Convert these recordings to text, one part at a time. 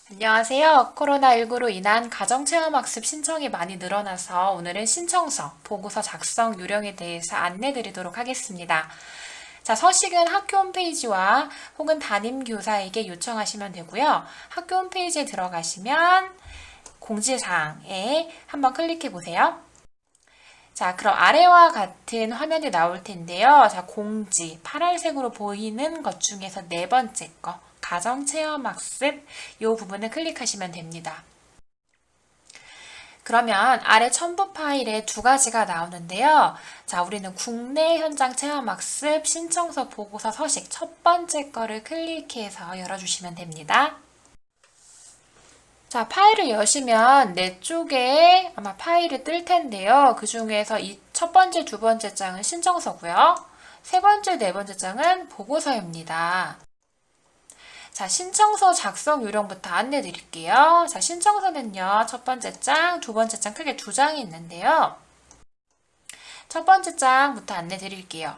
안녕하세요. 코로나19로 인한 가정체험학습 신청이 많이 늘어나서 오늘은 신청서, 보고서 작성 요령에 대해서 안내 드리도록 하겠습니다. 자, 서식은 학교 홈페이지와 혹은 담임교사에게 요청하시면 되고요. 학교 홈페이지에 들어가시면 공지사항에 한번 클릭해 보세요. 자, 그럼 아래와 같은 화면이 나올 텐데요. 자, 공지, 파란색으로 보이는 것 중에서 네 번째 거, 가정체험학습, 이 부분을 클릭하시면 됩니다. 그러면 아래 첨부 파일에 두 가지가 나오는데요. 자, 우리는 국내 현장 체험학습 신청서 보고서 서식 첫 번째 거를 클릭해서 열어주시면 됩니다. 자, 파일을 여시면 내 쪽에 아마 파일이 뜰 텐데요. 그 중에서 이 첫 번째, 두 번째 장은 신청서고요. 세 번째, 네 번째 장은 보고서입니다. 자, 신청서 작성 요령부터 안내 드릴게요. 자, 신청서는요, 첫 번째 장, 두 번째 장 크게 두 장이 있는데요. 첫 번째 장부터 안내 드릴게요.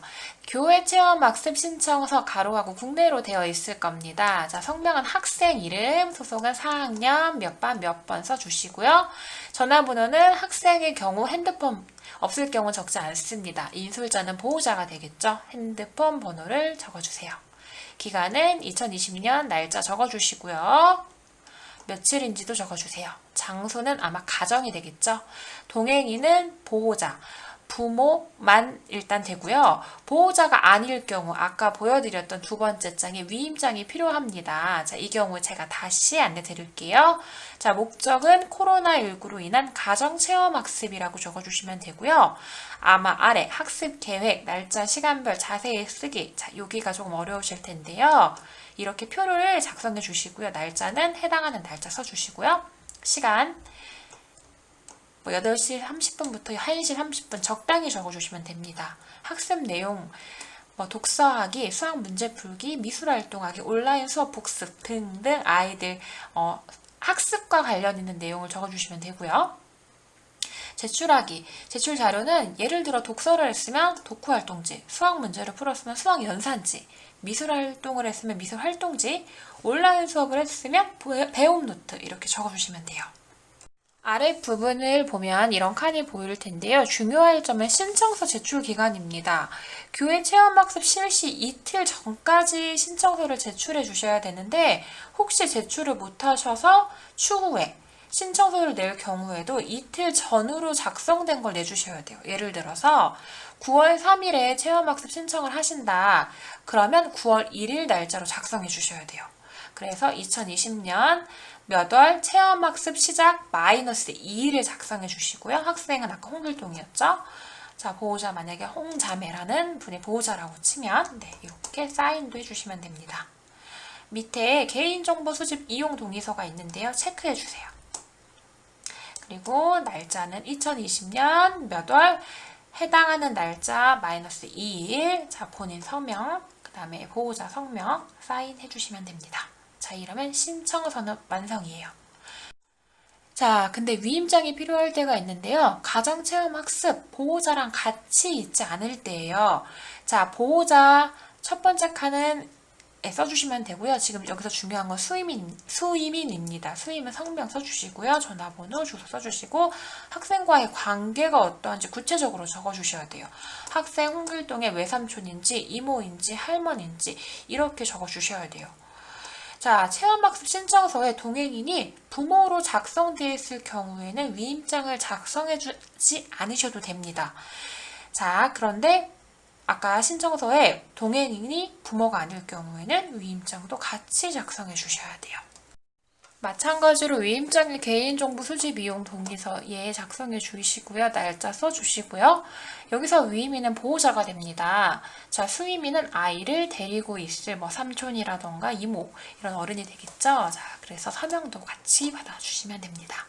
교회 체험 학습 신청서 가로하고 국내로 되어 있을 겁니다. 자, 성명은 학생 이름, 소속은 4학년 몇 반 몇 번 써주시고요. 전화번호는 학생의 경우 핸드폰 없을 경우 적지 않습니다. 인솔자는 보호자가 되겠죠. 핸드폰 번호를 적어주세요. 기간은 2020년 날짜 적어주시고요. 며칠인지도 적어주세요. 장소는 아마 가정이 되겠죠. 동행인은 보호자, 부모만 일단 되고요. 보호자가 아닐 경우 아까 보여드렸던 두 번째 장에 위임장이 필요합니다. 자, 이 경우 제가 다시 안내 드릴게요. 자, 목적은 코로나19로 인한 가정체험학습이라고 적어주시면 되고요. 아마 아래 학습 계획, 날짜, 시간별 자세히 쓰기. 자, 여기가 조금 어려우실 텐데요. 이렇게 표를 작성해 주시고요. 날짜는 해당하는 날짜 써주시고요. 시간 8시 30분부터 1시 30분 적당히 적어주시면 됩니다. 학습 내용, 독서하기, 수학 문제 풀기, 미술활동하기, 온라인 수업 복습 등등 아이들 학습과 관련 있는 내용을 적어주시면 되고요. 제출하기, 제출 자료는 예를 들어 독서를 했으면 독후활동지, 수학 문제를 풀었으면 수학 연산지, 미술활동을 했으면 미술활동지, 온라인 수업을 했으면 배움 노트 이렇게 적어주시면 돼요. 아래 부분을 보면 이런 칸이 보일 텐데요. 중요할 점은 신청서 제출 기간입니다. 교회 체험학습 실시 이틀 전까지 신청서를 제출해 주셔야 되는데 혹시 제출을 못하셔서 추후에 신청서를 낼 경우에도 이틀 전후로 작성된 걸 내주셔야 돼요. 예를 들어서 9월 3일에 체험학습 신청을 하신다. 그러면 9월 1일 날짜로 작성해 주셔야 돼요. 그래서 2020년 몇 월 체험학습 시작 -2일을 작성해 주시고요. 학생은 아까 홍길동이었죠. 자, 보호자 만약에 홍자매라는 분의 보호자라고 치면 이렇게 사인도 해주시면 됩니다. 밑에 개인정보 수집 이용 동의서가 있는데요. 체크해 주세요. 그리고 날짜는 2020년 몇 월 해당하는 날짜 -2일 자, 본인 서명 그 다음에 보호자 성명 사인해 주시면 됩니다. 자, 이러면 신청서는 완성이에요. 자, 근데 위임장이 필요할 때가 있는데요. 가정체험학습 보호자랑 같이 있지 않을 때예요. 자, 보호자 첫 번째 칸은 써주시면 되고요. 지금 여기서 중요한 건 수임인입니다. 수임은 성명 써주시고요. 전화번호, 주소 써주시고 학생과의 관계가 어떠한지 구체적으로 적어주셔야 돼요. 학생 홍길동의 외삼촌인지 이모인지 할머니인지 이렇게 적어주셔야 돼요. 자, 체험학습 신청서에 동행인이 부모로 작성되어 있을 경우에는 위임장을 작성해주지 않으셔도 됩니다. 자, 그런데 아까 신청서에 동행인이 부모가 아닐 경우에는 위임장도 같이 작성해 주셔야 돼요. 마찬가지로 위임장의 개인정보 수집 이용 동의서에 작성해 주시고요. 날짜 써주시고요. 여기서 위임인은 보호자가 됩니다. 자, 수임인은 아이를 데리고 있을 삼촌이라던가 이모 이런 어른이 되겠죠. 자, 그래서 서명도 같이 받아주시면 됩니다.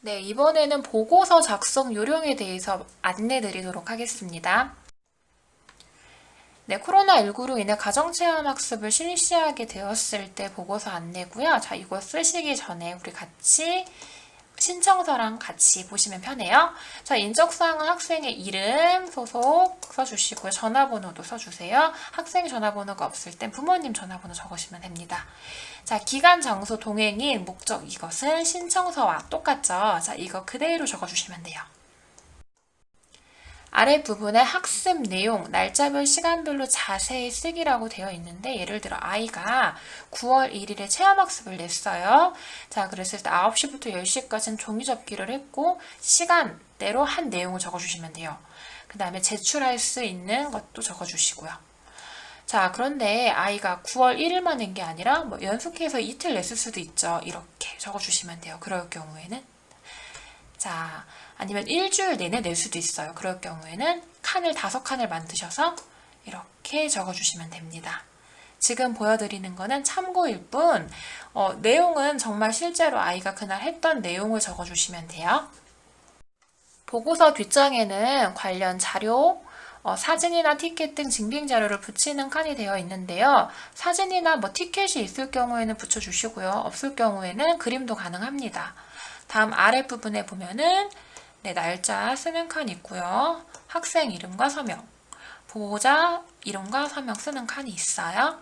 네, 이번에는 보고서 작성 요령에 대해서 안내 드리도록 하겠습니다. 네, 코로나19로 인해 가정체험학습을 실시하게 되었을 때 보고서 안내고요. 자, 이거 쓰시기 전에 우리 같이 신청서랑 같이 보시면 편해요. 자, 인적사항은 학생의 이름, 소속 써주시고요. 전화번호도 써주세요. 학생 전화번호가 없을 땐 부모님 전화번호 적으시면 됩니다. 자, 기간, 장소, 동행인, 목적 이것은 신청서와 똑같죠? 자, 이거 그대로 적어주시면 돼요. 아랫부분에 학습 내용, 날짜별, 시간별로 자세히 쓰기라고 되어 있는데 예를 들어 아이가 9월 1일에 체험학습을 냈어요. 자, 그랬을 때 9시부터 10시까지는 종이접기를 했고 시간대로 한 내용을 적어주시면 돼요. 그 다음에 제출할 수 있는 것도 적어주시고요. 자, 그런데 아이가 9월 1일만 낸 게 아니라 뭐 연속해서 이틀 냈을 수도 있죠. 이렇게 적어주시면 돼요. 그럴 경우에는. 자, 아니면 일주일 내내 낼 수도 있어요. 그럴 경우에는 칸을 5칸을 만드셔서 이렇게 적어주시면 됩니다. 지금 보여드리는 거는 참고일 뿐 내용은 정말 실제로 아이가 그날 했던 내용을 적어주시면 돼요. 보고서 뒷장에는 관련 자료, 사진이나 티켓 등 증빙 자료를 붙이는 칸이 되어 있는데요. 사진이나 뭐 티켓이 있을 경우에는 붙여주시고요. 없을 경우에는 그림도 가능합니다. 다음 아랫부분에 보면은 날짜 쓰는 칸이 있고요. 학생 이름과 서명, 보호자 이름과 서명 쓰는 칸이 있어요.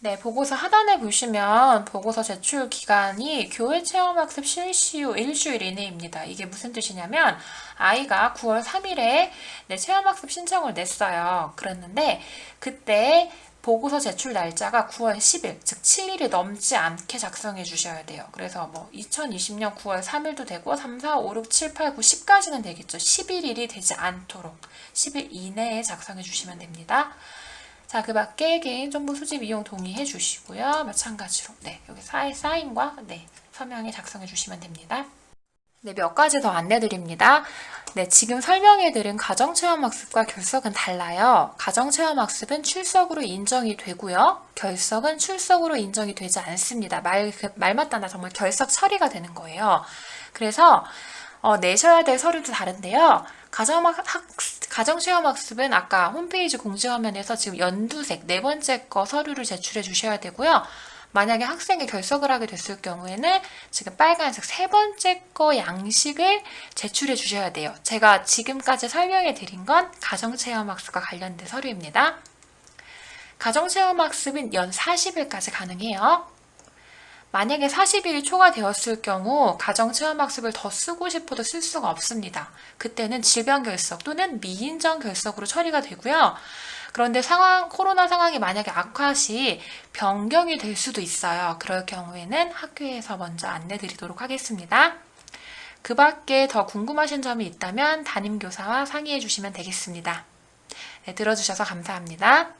네, 보고서 하단에 보시면 보고서 제출 기간이 교회 체험학습 실시 후 일주일 이내입니다. 이게 무슨 뜻이냐면 아이가 9월 3일에 체험학습 신청을 냈어요. 그랬는데 그때 보고서 제출 날짜가 9월 10일, 즉 7일이 넘지 않게 작성해 주셔야 돼요. 그래서 뭐 2020년 9월 3일도 되고 3, 4, 5, 6, 7, 8, 9, 10까지는 되겠죠. 11일이 되지 않도록 10일 이내에 작성해 주시면 됩니다. 자, 그 밖에 개인정보 수집 이용 동의해 주시고요. 마찬가지로 여기 사인과 서명에 작성해 주시면 됩니다. 몇 가지 더 안내드립니다. 지금 설명해드린 가정체험학습과 결석은 달라요. 가정체험학습은 출석으로 인정이 되고요. 결석은 출석으로 인정이 되지 않습니다. 말 맞다나 정말 결석 처리가 되는 거예요. 그래서 내셔야 될 서류도 다른데요. 가정체험학습은 아까 홈페이지 공지화면에서 지금 연두색 4번째 거 서류를 제출해 주셔야 되고요. 만약에 학생이 결석을 하게 됐을 경우에는 지금 빨간색 3번째 거 양식을 제출해 주셔야 돼요. 제가 지금까지 설명해 드린 건 가정체험학습과 관련된 서류입니다. 가정체험학습은 연 40일까지 가능해요. 만약에 40일이 초과되었을 경우 가정체험학습을 더 쓰고 싶어도 쓸 수가 없습니다. 그때는 질병결석 또는 미인정 결석으로 처리가 되고요. 그런데 코로나 상황이 만약에 악화 시 변경이 될 수도 있어요. 그럴 경우에는 학교에서 먼저 안내 드리도록 하겠습니다. 그 밖에 더 궁금하신 점이 있다면 담임교사와 상의해 주시면 되겠습니다. 들어주셔서 감사합니다.